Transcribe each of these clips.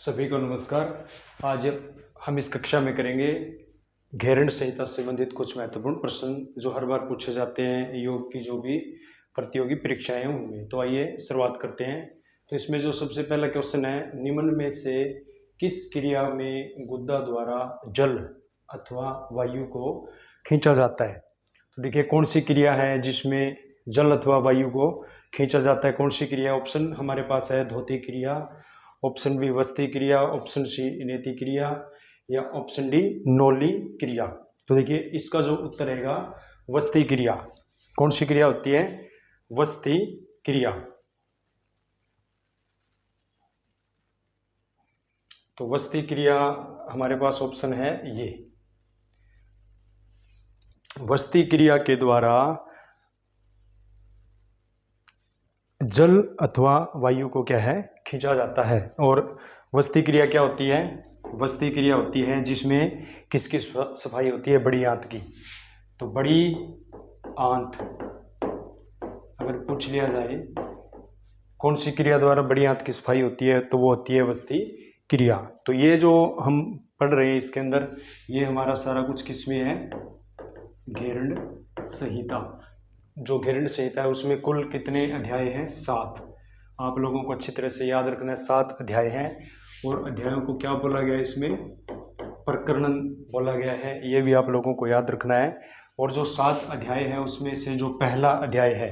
सभी को नमस्कार। आज हम इस कक्षा में करेंगे घेरंड संहिता से संबंधित कुछ महत्वपूर्ण प्रश्न जो हर बार पूछे जाते हैं योग की जो भी प्रतियोगी परीक्षाएं हैं उनमें। तो आइए शुरुआत करते हैं। तो इसमें जो सबसे पहला क्वेश्चन है, निम्न में से किस क्रिया में गुद्दा द्वारा जल अथवा वायु को खींचा जाता है। तो देखिए कौन सी क्रिया है जिसमें जल अथवा वायु को खींचा जाता है, कौन सी क्रिया। ऑप्शन हमारे पास है धोती क्रिया, ऑप्शन बी वस्ती क्रिया, ऑप्शन सी नेति क्रिया या ऑप्शन डी नौली क्रिया। तो देखिए इसका जो उत्तर रहेगा वस्ती क्रिया। कौन सी क्रिया होती है? वस्ती क्रिया। तो वस्ती क्रिया हमारे पास ऑप्शन है ये। वस्ती क्रिया के द्वारा जल अथवा वायु को क्या है? खींचा जाता है। और वस्ती क्रिया क्या होती है? वस्ती क्रिया होती है जिसमें किसकी सफाई होती है? बड़ी आंत की। तो बड़ी आंत अगर पूछ लिया जाए कौन सी क्रिया द्वारा बड़ी आंत की सफाई होती है, तो वो होती है वस्ती क्रिया। तो ये जो हम पढ़ रहे हैं इसके अंदर ये हमारा सारा कुछ किसमें है? घेरंड संहिता। जो घेरंड संहिता है उसमें कुल कितने अध्याय हैं? 7। आप लोगों को अच्छी तरह से याद रखना है 7 अध्याय हैं। और अध्यायों को क्या बोला गया है? इसमें प्रकरण बोला गया है, ये भी आप लोगों को याद रखना है। और जो 7 अध्याय है उसमें से जो पहला अध्याय है,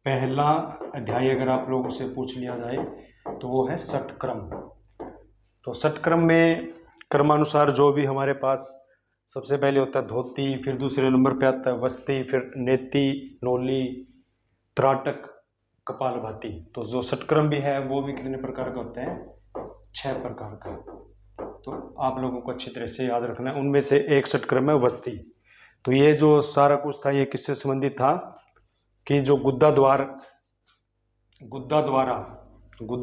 पहला अध्याय अगर आप लोगों से पूछ लिया जाए तो वो है षटक्रम। तो षटक्रम में क्रमानुसार जो भी हमारे पास सबसे पहले होता है धोती, फिर दूसरे नंबर पे आता है वस्ती, फिर नेति, नौली, त्राटक, कपालभाति। तो जो षटक्रम भी है वो भी कितने प्रकार का होते हैं? 6 प्रकार का। तो आप लोगों को अच्छी तरह से याद रखना है। उनमें से एक षटक्रम है वस्ती। तो ये जो सारा कुछ था ये किससे संबंधित था कि जो गुद्दा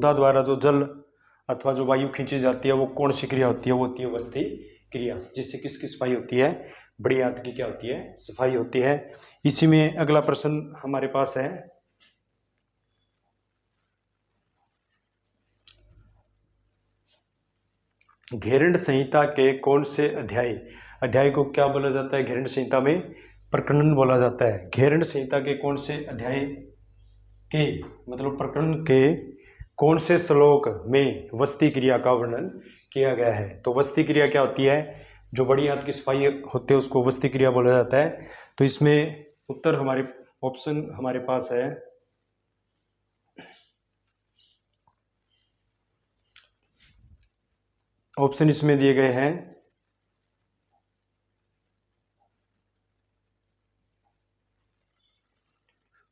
द्वारा जो जल अथवा जो वायु खींची जाती है वो कौन सी क्रिया होती है? वो होती है वस्ती क्रिया, जिससे किसकी सफाई होती है? बड़ी आंत की क्या होती है? सफाई होती है। इसी में अगला प्रश्न हमारे पास है, घेरंड संहिता के कौन से अध्याय को क्या बोला जाता है? घेरंड संहिता में प्रकरण बोला जाता है। घेरंड संहिता के कौन से अध्याय के मतलब प्रकरण के कौन से श्लोक में वस्ती क्रिया का वर्णन किया गया है? तो वस्ती क्रिया क्या होती है? जो बड़ी आंत की सफाई होती है उसको वस्ती क्रिया बोला जाता है। तो इसमें उत्तर हमारे ऑप्शन हमारे पास है ऑप्शन इसमें दिए गए हैं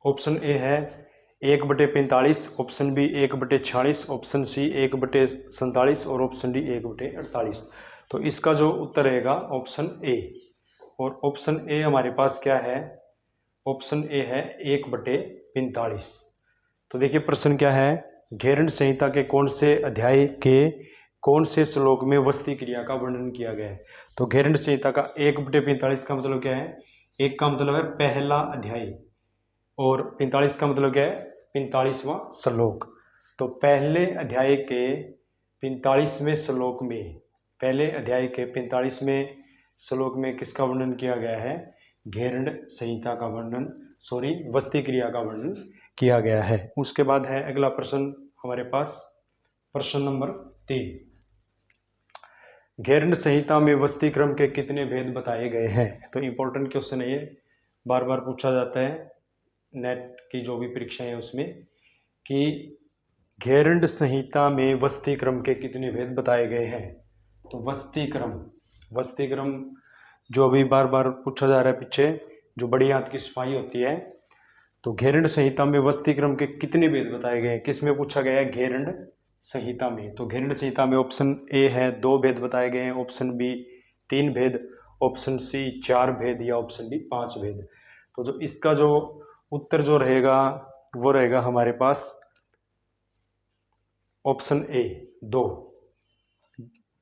ऑप्शन ए है 1/45, ऑप्शन बी 1/46, ऑप्शन सी 1/47 और ऑप्शन डी 1/48। तो इसका जो उत्तर रहेगा ऑप्शन ए। और ऑप्शन ए हमारे पास क्या है? ऑप्शन ए है 1/45। तो देखिए प्रश्न क्या है? घेरंड संहिता के कौन से अध्याय के कौन से श्लोक में वस्ती क्रिया का वर्णन किया गया है? तो घेरंड संहिता का 1/45 का मतलब क्या है? एक का मतलब है पहला अध्याय और 45 का मतलब क्या है? 45वां श्लोक। तो पहले अध्याय के 45वें श्लोक में, पहले अध्याय के 45वें श्लोक में किसका वर्णन किया गया है? घेरंड संहिता का वस्ती क्रिया का वर्णन किया गया है। उसके बाद है अगला प्रश्न हमारे पास, प्रश्न नंबर 3। घेरंड संहिता में वस्ती क्रम के कितने भेद बताए गए हैं? तो इंपॉर्टेंट क्वेश्चन है ये, बार बार पूछा जाता है नेट की जो भी परीक्षाएं हैं उसमें कि घेरंड संहिता में वस्ती क्रम के कितने भेद बताए गए हैं। तो वस्ती क्रम जो अभी बार बार पूछा जा रहा है पीछे, जो बड़ी आंत की सफाई होती है। तो घेरंड संहिता में वस्ती क्रम के कितने भेद बताए गए हैं? किस में पूछा गया है? घेरंड संहिता में। तो घेरंड संहिता में ऑप्शन ए है 2 भेद बताए गए हैं, ऑप्शन बी 3 भेद, ऑप्शन सी 4 भेद या ऑप्शन डी 5 भेद। तो जो इसका जो उत्तर जो रहेगा वो रहेगा हमारे पास ऑप्शन ए 2।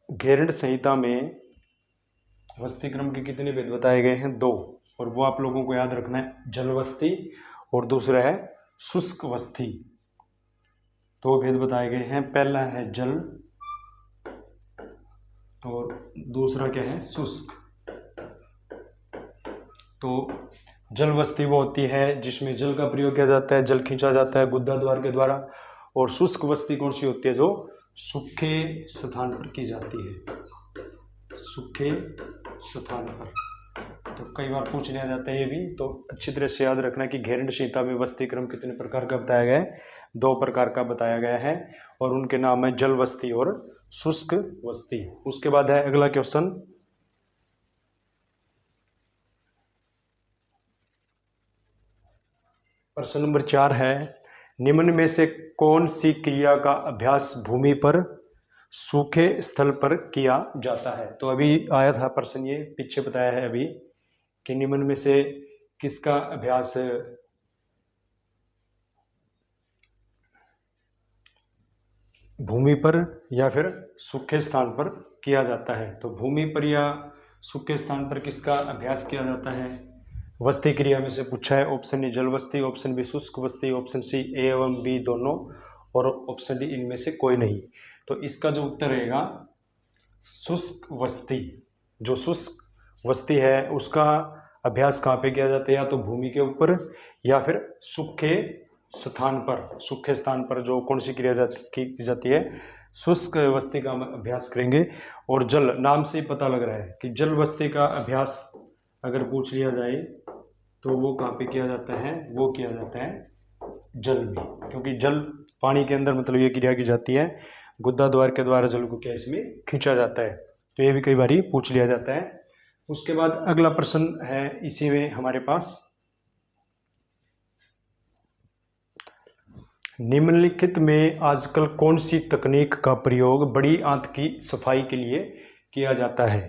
घेरंड संहिता में वस्ती क्रम के कितने भेद बताए गए हैं? 2। और वो आप लोगों को याद रखना है, जलवस्ती और दूसरा है शुष्क वस्ती। दो भेद बताए गए हैं। पहला है जल और दूसरा क्या है, शुष्क। तो जल वस्ती वो होती है जिसमें जल का प्रयोग किया जाता है, जल खींचा जाता है गुदा द्वार के द्वारा। और शुष्क वस्ती कौन सी होती है, जो सूखे स्थान पर की जाती है, सूखे स्थान पर। तो कई बार पूछ लिया जाता है ये भी, तो अच्छी तरह से याद रखना कि घेरंडशीलता में वस्ती क्रम कितने प्रकार का बताया गया है, 2 प्रकार का बताया गया है, और उनके नाम है जल वस्ती और शुष्क वस्ती। उसके बाद है अगला क्वेश्चन, प्रश्न नंबर 4 है, निम्न में से कौन सी क्रिया का अभ्यास भूमि पर सूखे स्थल पर किया जाता है। तो अभी आया था प्रश्न, ये पीछे बताया है अभी कि निम्न में से किसका अभ्यास भूमि पर या फिर सूखे स्थान पर किया जाता है। तो भूमि पर या सूखे स्थान पर किसका अभ्यास किया जाता है, वस्ती क्रिया में से पूछा है। ऑप्शन ए जल वस्ती, ऑप्शन बी शुष्क वस्ती, ऑप्शन सी ए एवं बी दोनों, और ऑप्शन डी इनमें से कोई नहीं। तो इसका जो उत्तर रहेगा शुष्क वस्ती। जो शुष्क वस्ती है उसका अभ्यास कहाँ पे किया जाता है, या तो भूमि के ऊपर या फिर सूखे स्थान पर। सूखे स्थान पर जो कौन सी क्रिया की जाती है, शुष्क वस्ती का हम अभ्यास करेंगे। और जल, नाम से ही पता लग रहा है कि जल वस्ती का अभ्यास अगर पूछ लिया जाए तो वो कहाँ पे किया जाता है, वो किया जाता है जल में, क्योंकि जल पानी के अंदर मतलब ये क्रिया की जाती है, गुदा द्वार के द्वारा जल को क्या इसमें खींचा जाता है। तो ये भी कई बार पूछ लिया जाता है। उसके बाद अगला प्रश्न है इसी में हमारे पास, निम्नलिखित में आजकल कौन सी तकनीक का प्रयोग बड़ी आंत की सफाई के लिए किया जाता है।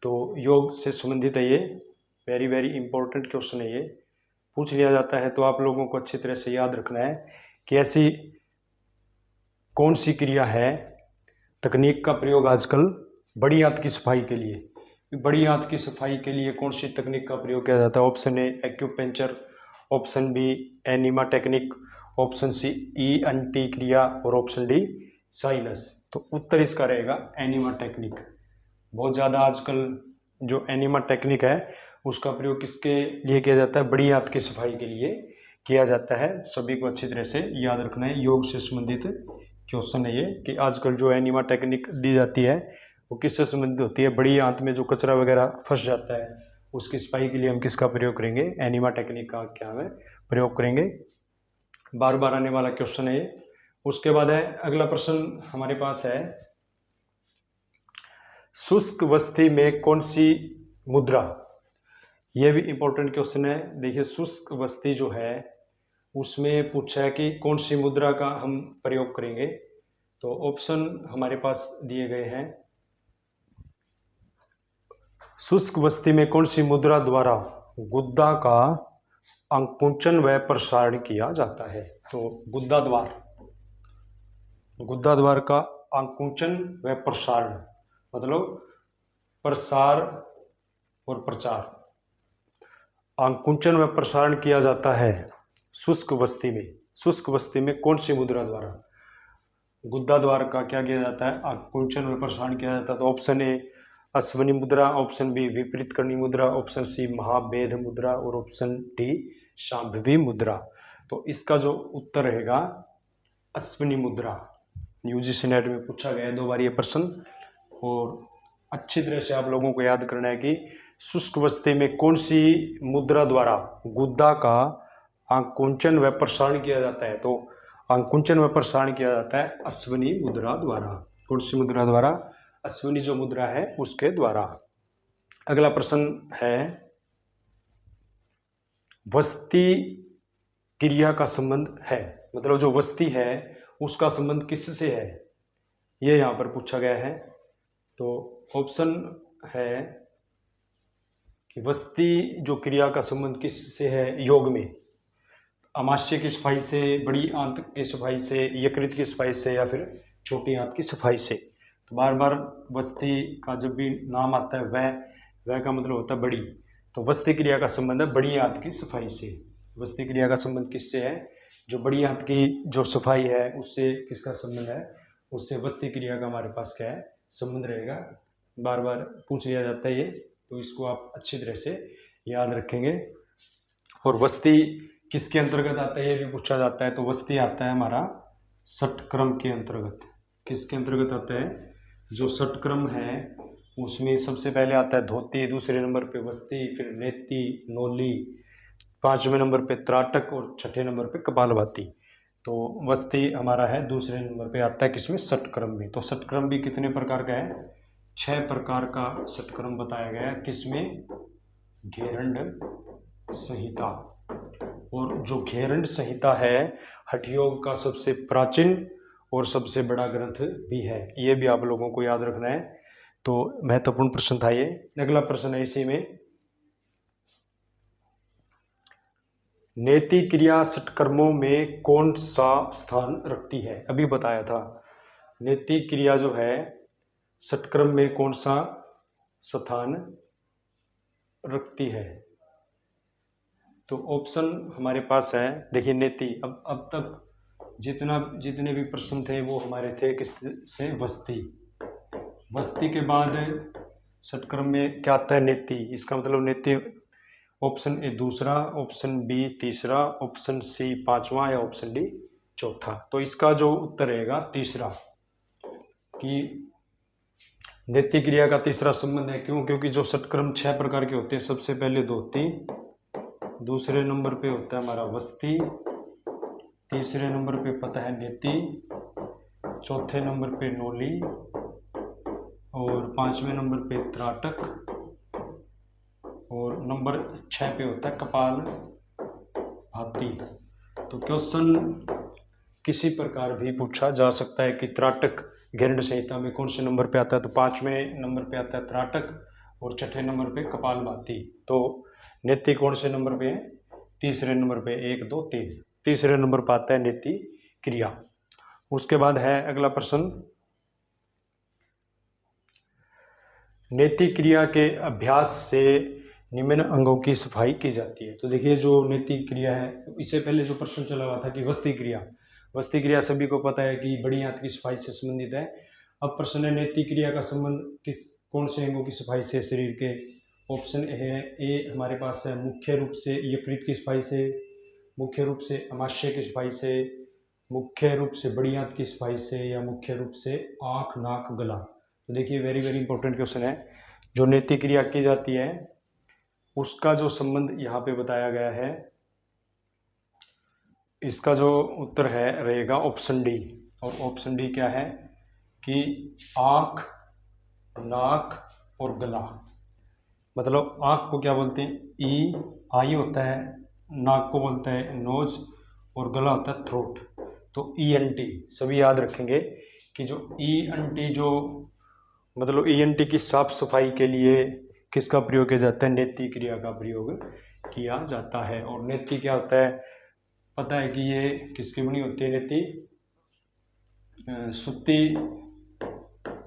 तो योग से संबंधित है ये, वेरी वेरी इंपॉर्टेंट क्वेश्चन है ये, पूछ लिया जाता है। तो आप लोगों को अच्छी तरह से याद रखना है कि ऐसी कौन सी क्रिया है, तकनीक का प्रयोग आजकल बड़ी आंत की सफाई के लिए। बड़ी आंत की सफाई के लिए कौन सी तकनीक का प्रयोग किया जाता है। Option A acupuncture, option B enema technique, option C ENT क्रिया, और ऑप्शन डी साइनस। तो उत्तर इसका रहेगा एनिमा टेक्निक। बहुत ज़्यादा आजकल जो एनिमा टेक्निक है उसका प्रयोग किसके लिए किया जाता है, बड़ी आंत की सफाई के लिए किया जाता है। सभी को अच्छी तरह से याद रखना है, योग से संबंधित क्वेश्चन है ये, कि आजकल जो एनिमा टेक्निक दी जाती है वो किससे संबंधित होती है, बड़ी आंत में जो कचरा वगैरह फंस जाता है उसकी सफाई के लिए हम किसका प्रयोग करेंगे, एनिमा टेक्निक का क्या है प्रयोग करेंगे। बार बार आने वाला क्वेश्चन है ये। उसके बाद है अगला प्रश्न हमारे पास है, शुष्क वस्ती में कौन सी मुद्रा, यह भी इंपॉर्टेंट क्वेश्चन है। देखिए शुष्क वस्ती जो है उसमें पूछा है कि कौन सी मुद्रा का हम प्रयोग करेंगे। तो ऑप्शन हमारे पास दिए गए हैं, शुष्क वस्ती में कौन सी मुद्रा द्वारा गुदा का अंकुचन व प्रसारण किया जाता है। तो गुदा द्वार का अंकुचन व प्रसारण मतलब प्रसार और प्रचार, अंकुचन व प्रसारण किया जाता है शुष्क वस्ती में। शुष्क वस्ती में कौन सी मुद्रा द्वारा गुदा द्वार का क्या किया जाता है, अंकुचन व प्रसारण किया जाता है। तो ऑप्शन ए अश्वनी मुद्रा, ऑप्शन बी विपरीत करणी मुद्रा, ऑप्शन सी महाभेद मुद्रा, और ऑप्शन डी शांभवी मुद्रा। तो इसका जो उत्तर रहेगा अश्वनी मुद्रा। यूजीसी नेट में पूछा गया है 2 बार ये प्रश्न, और अच्छी तरह से आप लोगों को याद करना है कि शुष्क वस्ती में कौन सी मुद्रा द्वारा गुदा का अंकुचन व प्रसारण किया जाता है। तो अंकुचन व प्रसारण किया जाता है अश्वनी मुद्रा द्वारा। कौन सी मुद्रा द्वारा, अश्वनी जो मुद्रा है उसके द्वारा। अगला प्रश्न है, वस्ती क्रिया का संबंध है, मतलब जो वस्ती है उसका संबंध किससे है, ये यहाँ पर पूछा गया है। तो ऑप्शन है कि वस्ती जो क्रिया का संबंध किससे है, योग में अमाशय की सफाई से, बड़ी आंत की सफाई से, यकृत की सफाई से, या फिर छोटी आंत की सफाई से। तो बार बार वस्ती का जब भी नाम आता है वह का मतलब होता है बड़ी। तो वस्ती क्रिया का संबंध है बड़ी आंत की सफाई से। वस्ती क्रिया का संबंध किससे है, जो बड़ी आंत की जो सफाई है उससे किसका संबंध है, उससे वस्ती क्रिया का हमारे पास क्या है, संबंध रहेगा। बार बार पूछ लिया जाता है ये, तो इसको आप अच्छी तरह से याद रखेंगे। और वस्ती किसके अंतर्गत आता है ये भी पूछा जाता है, तो वस्ती आता है हमारा षटक्रम के अंतर्गत। किसके अंतर्गत आता है, जो षटक्रम है उसमें सबसे पहले आता है धोती, दूसरे नंबर पे वस्ती, फिर नेति, नोली, पांचवें नंबर पे त्राटक और छठे नंबर पे कपालभाति। तो वस्ती हमारा है दूसरे नंबर पे आता है किसमें, षटक्रम में। तो षटक्रम भी कितने प्रकार का है, 6 प्रकार का षटक्रम बताया गया है। किसमें, घेरंड संहिता। और जो घेरंड संहिता है हठयोग का सबसे प्राचीन और सबसे बड़ा ग्रंथ भी है, ये भी आप लोगों को याद रखना है। तो महत्वपूर्ण प्रश्न था ये। अगला प्रश्न है इसी में, नेति क्रिया षटकर्मों में कौन सा स्थान रखती है, अभी बताया था। नेति क्रिया जो है षटकर्म में कौन सा स्थान रखती है, तो ऑप्शन हमारे पास है, देखिए नेति। अब तक जितने भी प्रश्न थे वो हमारे थे किस से, वस्ती। वस्ती के बाद षटकर्म में क्या आता है, नेति। इसका मतलब नेति ऑप्शन ए दूसरा, ऑप्शन बी तीसरा, ऑप्शन सी पांचवा या ऑप्शन डी चौथा। तो इसका जो उत्तर रहेगा तीसरा, कि नेति क्रिया का तीसरा संबंध है। क्यों, क्योंकि जो षटकर्म 6 प्रकार के होते हैं, सबसे पहले धोती, दूसरे नंबर पे होता है हमारा वस्ती, तीसरे नंबर पे पता है नेति, चौथे नंबर पे नोली और पांचवें नंबर पे त्राटक और नंबर 6 पे होता है कपाल भाती। तो क्वेश्चन किसी प्रकार भी पूछा जा सकता है कि त्राटक घेरंड संहिता में कौन से नंबर पे आता है, तो 5वें नंबर पे आता है त्राटक और छठे नंबर पे कपाल भाती। तो नेति कौन से नंबर पे है, तीसरे नंबर पे, 1 2 3 तीसरे नंबर पर आता है नेति क्रिया। उसके बाद है अगला प्रश्न, नेति क्रिया के अभ्यास से निम्न अंगों की सफाई की जाती है। तो देखिए जो नेति क्रिया है, इससे पहले जो प्रश्न चला हुआ था कि वस्ती क्रिया, वस्ती क्रिया सभी को पता है कि बड़ी आंत की सफाई से संबंधित है। अब प्रश्न है नेति क्रिया का संबंध कौन से अंगों की सफाई से, शरीर के। ऑप्शन है ए हमारे पास है मुख्य रूप से यकृत की सफाई से, मुख्य रूप से अमाशय की सफाई से, मुख्य रूप से बड़ी आंत की सफाई से, या मुख्य रूप से आँख नाक गला। तो देखिए वेरी वेरी इंपॉर्टेंट क्वेश्चन है। जो नेति क्रिया की जाती है उसका जो संबंध यहाँ पे बताया गया है, इसका जो उत्तर है रहेगा ऑप्शन डी। और ऑप्शन डी क्या है कि आँख, नाक और गला। मतलब आँख को क्या बोलते हैं, ई आई होता है, नाक को बोलते हैं नोज और गला होता है थ्रोट। तो ENT सभी याद रखेंगे कि जो ENT जो मतलब ENT की साफ सफाई के लिए किसका प्रयोग किया जाता है, नेति क्रिया का प्रयोग किया जाता है। और नेति क्या होता है, पता है कि ये किसकी बनी होती है नेति, सूती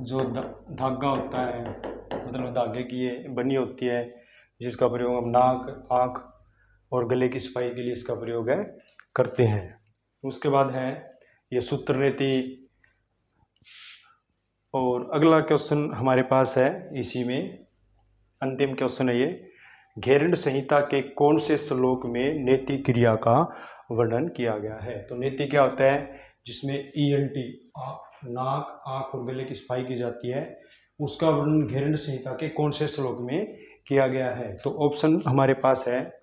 जो धागा होता है, मतलब धागे की ये बनी होती है, जिसका प्रयोग हम नाक, आँख और गले की सफाई के लिए इसका प्रयोग है करते हैं। उसके बाद है ये सूत्र नेति। और अगला क्वेश्चन हमारे पास है इसी में, अंतिम क्वेश्चन है ये, घेरंड संहिता के कौन से श्लोक में नेति क्रिया का वर्णन किया गया है। तो नेति क्या होता है, जिसमें ENT नाक, आँख और गले की सफाई की जाती है, उसका वर्णन घेरंड संहिता के कौन से श्लोक में किया गया है। तो ऑप्शन हमारे पास है,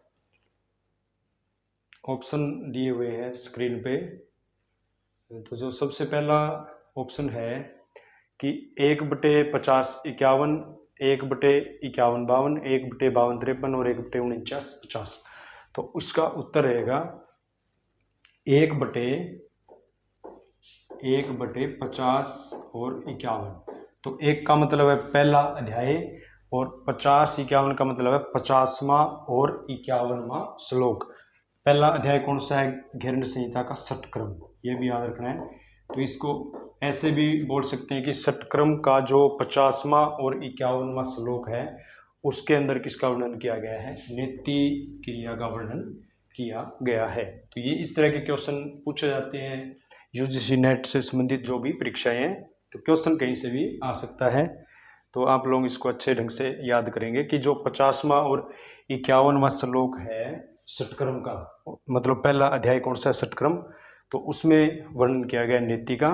ऑप्शन दिए हुए हैं स्क्रीन पे। तो जो सबसे पहला ऑप्शन है कि 1/50 51, 1/51 52, 1/52 53 और 1/49 50। तो उसका उत्तर रहेगा 1/50 और 51। तो 1 का मतलब है पहला अध्याय और 50 51 का मतलब है 50वां और 51वां श्लोक। पहला अध्याय कौन सा है, घेरंड संहिता का षटक्रम, ये भी याद रखना है। तो इसको ऐसे भी बोल सकते हैं कि षटक्रम का जो 50वां और 51वां श्लोक है उसके अंदर किसका वर्णन किया गया है, नेति क्रिया का वर्णन किया गया है। तो ये इस तरह के क्वेश्चन पूछे जाते हैं यूजीसी नेट से संबंधित जो भी परीक्षाएं हैं। तो क्वेश्चन कहीं से भी आ सकता है, तो आप लोग इसको अच्छे ढंग से याद करेंगे कि जो 50वां और 51वां श्लोक है षटक्रम का, मतलब पहला अध्याय कौन सा है, षटक्रम, तो उसमें वर्णन किया गया नीति का,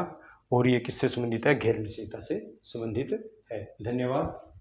और ये किससे संबंधित है, घेर संहिता से संबंधित है। धन्यवाद।